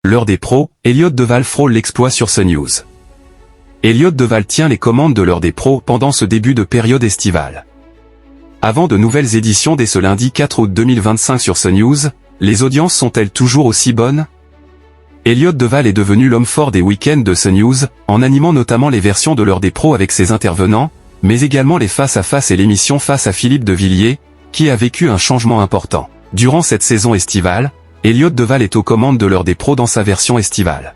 L'heure des pros, Elliott Deval frôle l'exploit sur CNews. Elliott Deval tient les commandes de l'heure des pros pendant ce début de période estivale. Avant de nouvelles éditions dès ce lundi 4 août 2025 sur CNews, les audiences sont-elles toujours aussi bonnes? Elliott Deval est devenu l'homme fort des week-ends de CNews, en animant notamment les versions de l'heure des pros avec ses intervenants, mais également les face-à-face et l'émission Face à Philippe de Villiers, qui a vécu un changement important. Durant cette saison estivale, Elliott Deval est aux commandes de l'heure des pros dans sa version estivale.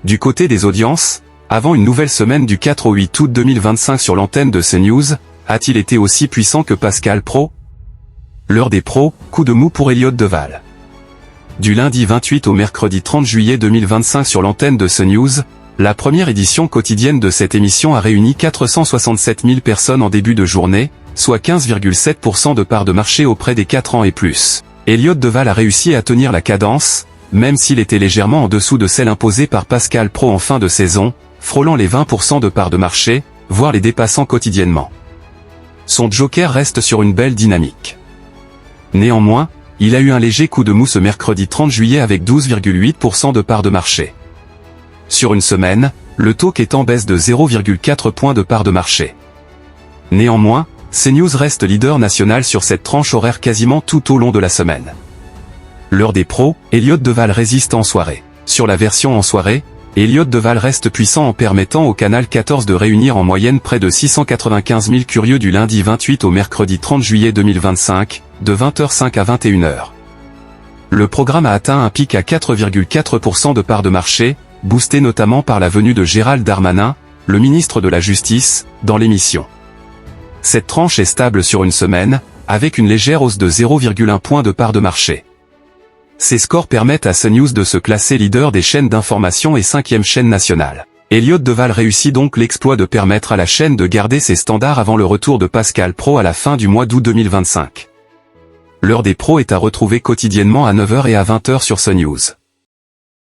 Du côté des audiences, avant une nouvelle semaine du 4 au 8 août 2025 sur l'antenne de CNews, a-t-il été aussi puissant que Pascal Praud? L'heure des pros, coup de mou pour Elliott Deval. Du lundi 28 au mercredi 30 juillet 2025 sur l'antenne de CNews, la première édition quotidienne de cette émission a réuni 467 000 personnes en début de journée, soit 15,7% de part de marché auprès des 4 ans et plus. Elliott Deval a réussi à tenir la cadence, même s'il était légèrement en dessous de celle imposée par Pascal Praud en fin de saison, frôlant les 20% de part de marché, voire les dépassant quotidiennement. Son joker reste sur une belle dynamique. Néanmoins, il a eu un léger coup de mou ce mercredi 30 juillet avec 12,8% de part de marché. Sur une semaine, le talk est en baisse de 0,4 points de part de marché. Néanmoins, CNews reste leader national sur cette tranche horaire quasiment tout au long de la semaine. L'heure des pros, Elliott Deval résiste en soirée. Sur la version en soirée, Elliott Deval reste puissant en permettant au canal 14 de réunir en moyenne près de 695 000 curieux du lundi 28 au mercredi 30 juillet 2025, de 20h05 à 21h. Le programme a atteint un pic à 4,4% de part de marché, boosté notamment par la venue de Gérald Darmanin, le ministre de la Justice, dans l'émission. Cette tranche est stable sur une semaine, avec une légère hausse de 0,1 point de part de marché. Ces scores permettent à CNews de se classer leader des chaînes d'information et 5e chaîne nationale. Elliott Deval réussit donc l'exploit de permettre à la chaîne de garder ses standards avant le retour de Pascal Praud à la fin du mois d'août 2025. L'heure des pros est à retrouver quotidiennement à 9h et à 20h sur CNews.